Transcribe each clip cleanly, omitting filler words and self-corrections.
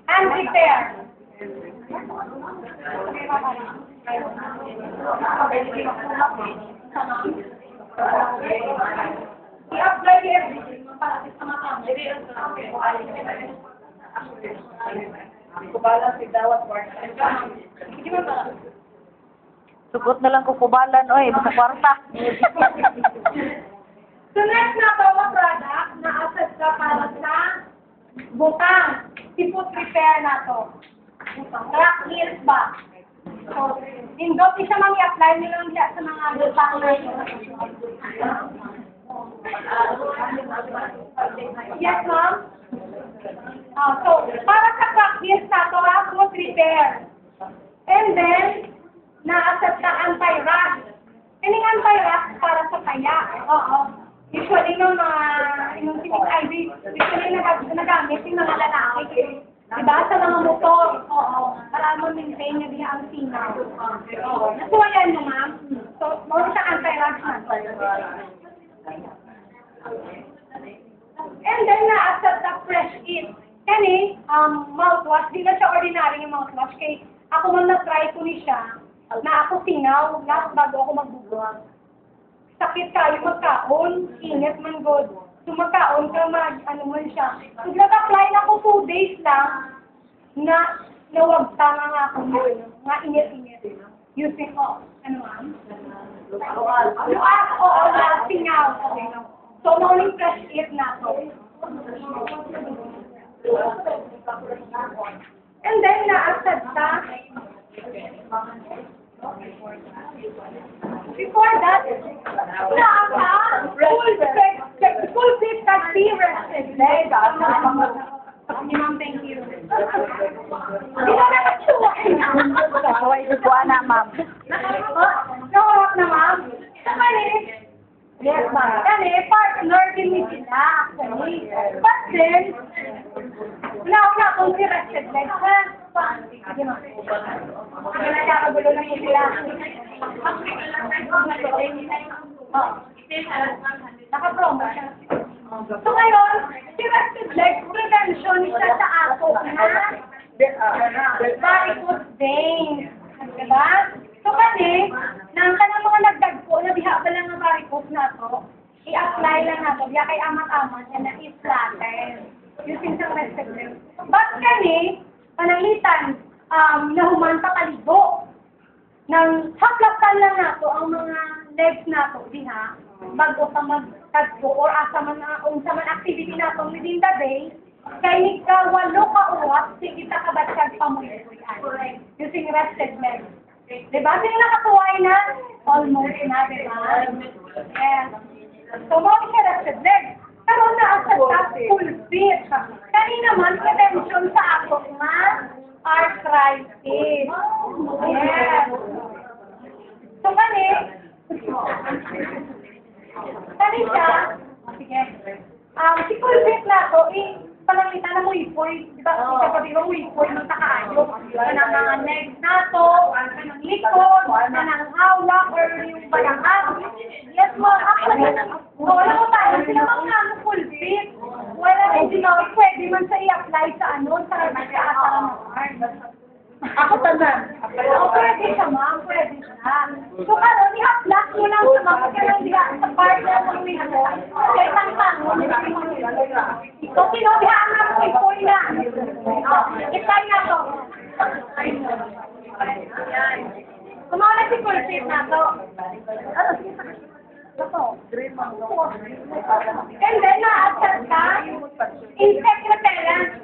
And prepare. I-apply everything para sa mga kamay. Kubalan si Dawat Warta. Sugot na lang kukubalan, oy, sa kwarta. So next na bawa product na asset ka para sa butang. Sipot prepare na to. Crack heels ba? So, indot siya mang i-apply nyo lang siya sa mga butang na ito. Yes, ma'am? So, para sa crack heels na to, sipot prepare. And then, na-accept ka anti-rash. Kaning anti-rash para sa kaya. Oo. Usually, nung sinig IV, usually nagamit yung mga lalaki. Diba? Sa mga motor. Oo. Para ma-maintain niya diya ang sinaw. Oo. So, ayan mo, ma'am. So, mawala siya anti-rash na. And then, na-accept the fresh it. Kani, mouthwash. Di na siya ordinary yung mouthwash. Kaya ako man na-try ko ni siya. Na ako singaw, na bago ako magbubuhat. Sakit kayo magkaon, ingat man god. So magkaon ka ano mo siya. So nag-apply na ako 2 days lang, na nawagta nga ako nga ingat-ingat. Using ko, ano ma'am? Oo, na singaw. Okay. So morning fresh eat na ako. And then na-accept ka. Before that, full fit taxi rested leg. Ma'am, thank you. Hindi na nakatuwa. Kaway ko na, ma'am. Nakarap na, ma'am. Kani, yes, ma'am. Kani, partner din ni sila, actually. But then, wala akong si rested leg, ha? Sige, ma'am. Nakakagulo lang yung sila. Naka-promo siya. So ngayon, si rested leg prevention siya sa ako na varicose veins. Diba? So kasi, nang kanang mga nagdagpo na diha pa lang ng varicose na to, i-apply lang na to, diya kay amat-amat na i-flatten using sa rested leg. But kani, panangitan, nahuman sa kalibo. Nang haplatan lang nato ang mga legs nato diha, bago pa magtagpo or asa man unsa man activity nato within the day, kay nika 8 ka oras, sige ta kabatsag pamuyoy. Using rested legs. Diba? Sino nakatuway na? Almost na, diba? Yes. So, mga siya rested legs. Pero naasad ka full fit. Kanina man, prevention sa ako nga, arthritis. Yes. So, kani siya, sige, si full fit na to, pananglitan na muipoy, di ba? Sabi mo, muipoy ng takaayo. Kanang mga legs na to, kanang likod, kanang hawak, or yung bayangan. Yes, mga actually, wala mo tayo, sila mga full fit. Wala, pwede man sa i-apply sa sa asawa. Ako tanan. Pwede siya, ma'am. Pwede siya. So, i-apply mo lang sa mga kailangan sa partner ng mito. Kaya tang-tangon. So, sinobihaan na mo ipoy na. Itay na to. Kumawala si full fit na to. And then, na-accept ka, insect repellent.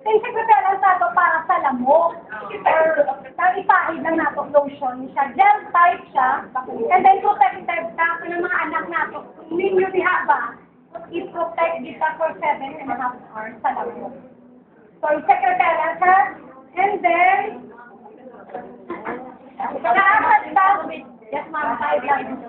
Insect repellent na to para sa lamok. Or, ipahid lang na to lotion siya. Gel type siya. And then, protective ka ng mga anak na to. Ninyo diha ba? I-protect kita for 7.5 hours sa lamok. So, insect repellent ka. And then, na-accept ka. Yes, ma'am. 5 lang.